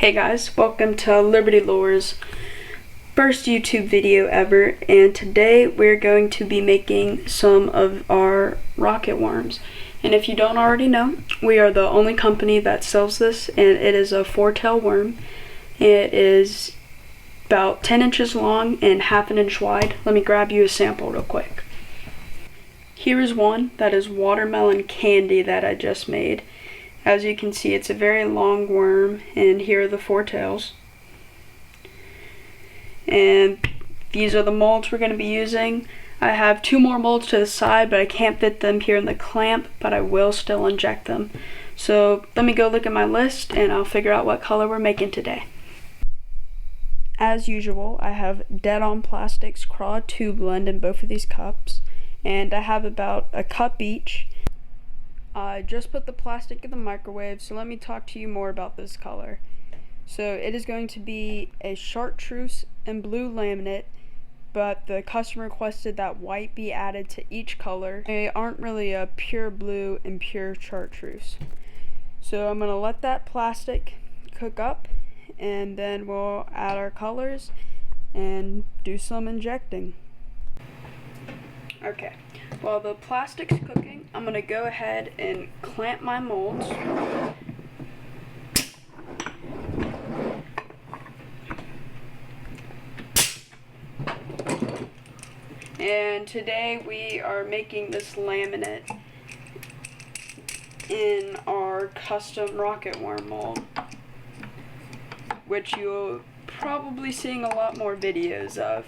Hey guys, welcome to Liberty Lore's first YouTube video ever, and today we're going to be making some of our rocket worms. And if you don't already know, we are the only company that sells this, and it is a four-tail worm. It is about 10 inches long and half an inch wide. Let me grab you a sample real quick. Here is one that is watermelon candy that I just made. As you can see, it's a very long worm, and here are the four tails. And these are the molds we're going to be using. I have two more molds to the side, but I can't fit them here in the clamp, but I will still inject them. So let me go look at my list, and I'll figure out what color we're making today. As usual, I have Dead On Plastics Craw 2 blend in both of these cups, and I have about a cup each. I just put the plastic in the microwave, so let me talk to you more about this color. So it is going to be a chartreuse and blue laminate, but the customer requested that white be added to each color. They aren't really a pure blue and pure chartreuse. So I'm going to let that plastic cook up, and then we'll add our colors and do some injecting. Okay. While the plastic's cooking, I'm going to go ahead and clamp my molds. And today we are making this laminate in our custom rocket worm mold, which you'll probably seeing a lot more videos of.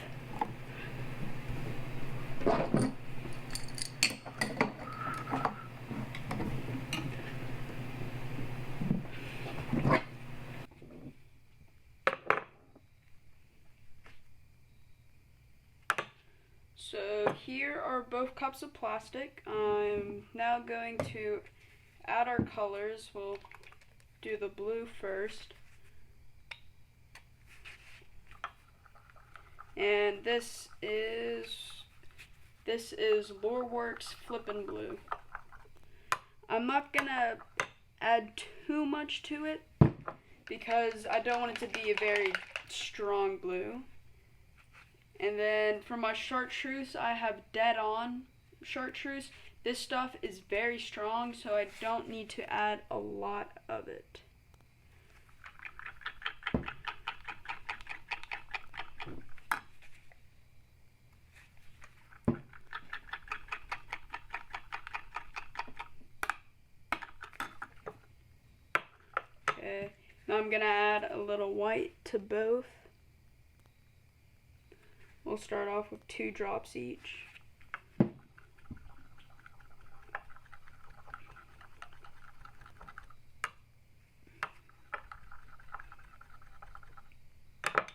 So here are both cups of plastic. I'm now going to add our colors. We'll do the blue first. And this is Loreworks Flippin' Blue. I'm not gonna add too much to it because I don't want it to be a very strong blue. And then for my chartreuse, I have Dead On chartreuse. This stuff is very strong, so I don't need to add a lot of it. Okay, now I'm gonna add a little white to both. We'll start off with 2 drops each.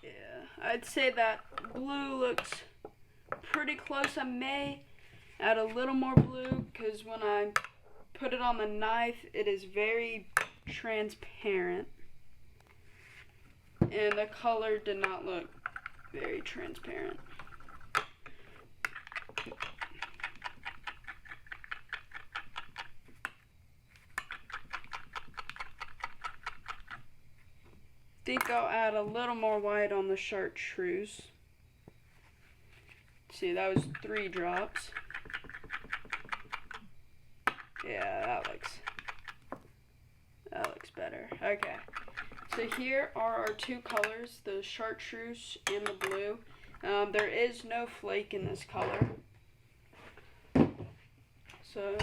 Yeah, I'd say that blue looks pretty close. I may add a little more blue because when I put it on the knife, it is very transparent. And the color did not look very transparent. I think I'll add a little more white on the chartreuse. See, that was 3 drops. Yeah, that looks better. Okay. So here are our 2 colors, the chartreuse and the blue. There is no flake in this color. So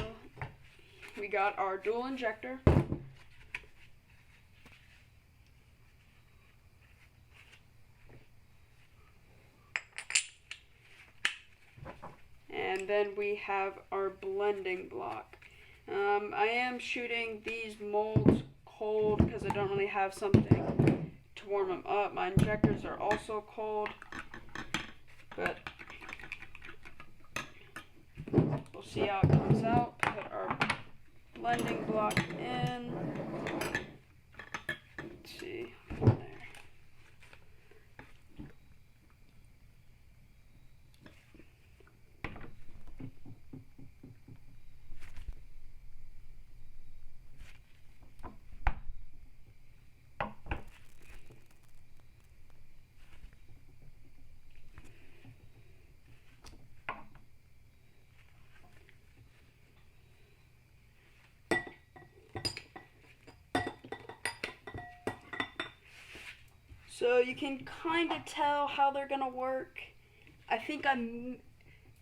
we got our dual injector. And then we have our blending block. I am shooting these molds cold because I don't really have something to warm them up. My injectors are also cold, but we'll see how it comes out. Put our blending block in. Let's see. There. So you can kind of tell how they're gonna work. I think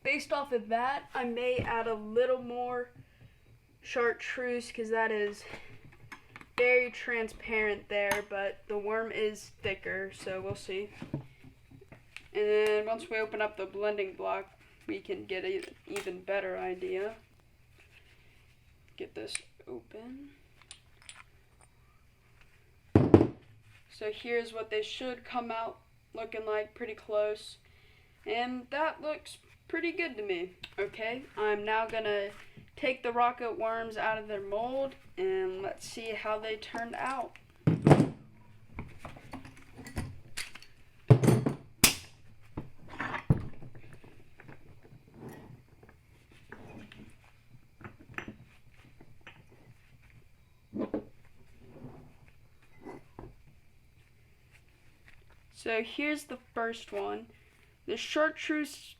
based off of that, I may add a little more chartreuse because that is very transparent there, but the worm is thicker, so we'll see. And then once we open up the blending block, we can get an even better idea. Get this open. So here's what they should come out looking like, pretty close. And that looks pretty good to me. Okay, I'm now gonna take the rocket worms out of their mold and let's see how they turned out. So here's the first one. The chartreuse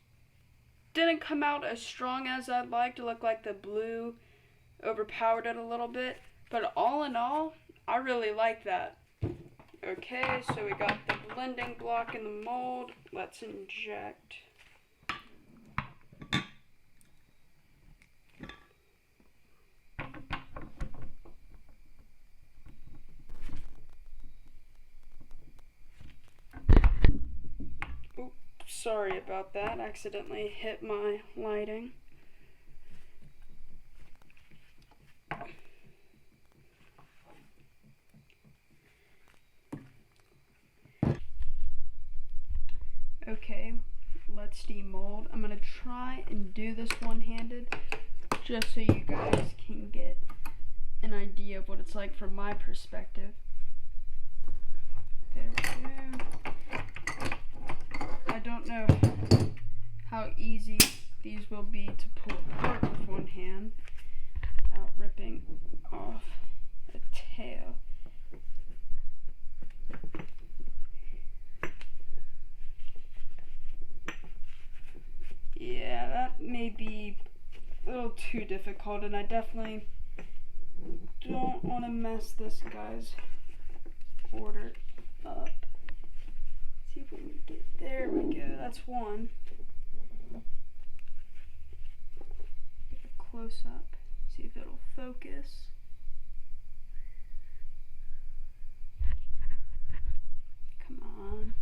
didn't come out as strong as I'd like. To look like the blue overpowered it a little bit, but all in all, I really like that. Okay, so we got the blending block in the mold. Let's inject. Sorry about that, accidentally hit my lighting. Okay, let's demold. I'm gonna try and do this one-handed just so you guys can get an idea of what it's like from my perspective. There we go. I don't know how easy these will be to pull apart with one hand without ripping off the tail. Yeah, that may be a little too difficult, and I definitely don't want to mess this guy's order up. See if we can get, there we go, that's one. Get a close up, see if it'll focus. Come on.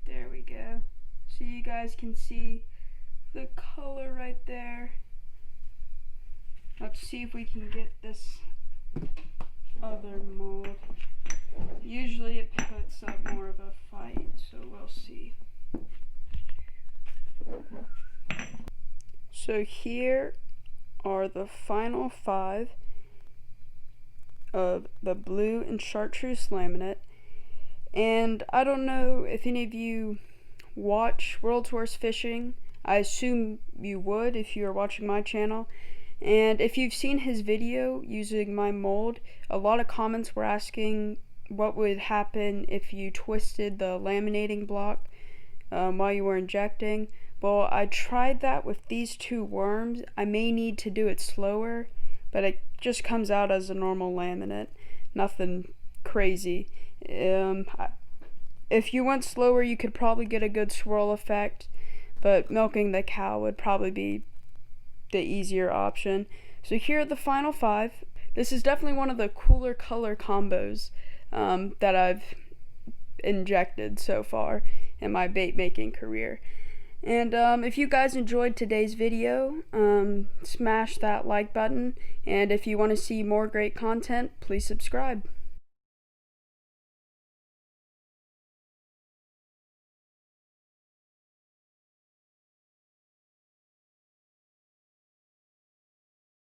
There we go. So you guys can see the color right there. Let's see if we can get this other mold. Usually it puts up more of a fight, so we'll see. So here are the final 5 of the blue and chartreuse laminate. And I don't know if any of you watch World's Worst Fishing. I assume you would if you are watching my channel. And if you've seen his video using my mold, a lot of comments were asking what would happen if you twisted the laminating block while you were injecting. Well, I tried that with these 2 worms. I may need to do it slower, but it just comes out as a normal laminate. Nothing crazy. If you went slower, you could probably get a good swirl effect, but milking the cow would probably be the easier option. So here are the final 5. This is definitely one of the cooler color combos that I've injected so far in my bait making career. And if you guys enjoyed today's video, smash that like button, and if you want to see more great content, please subscribe.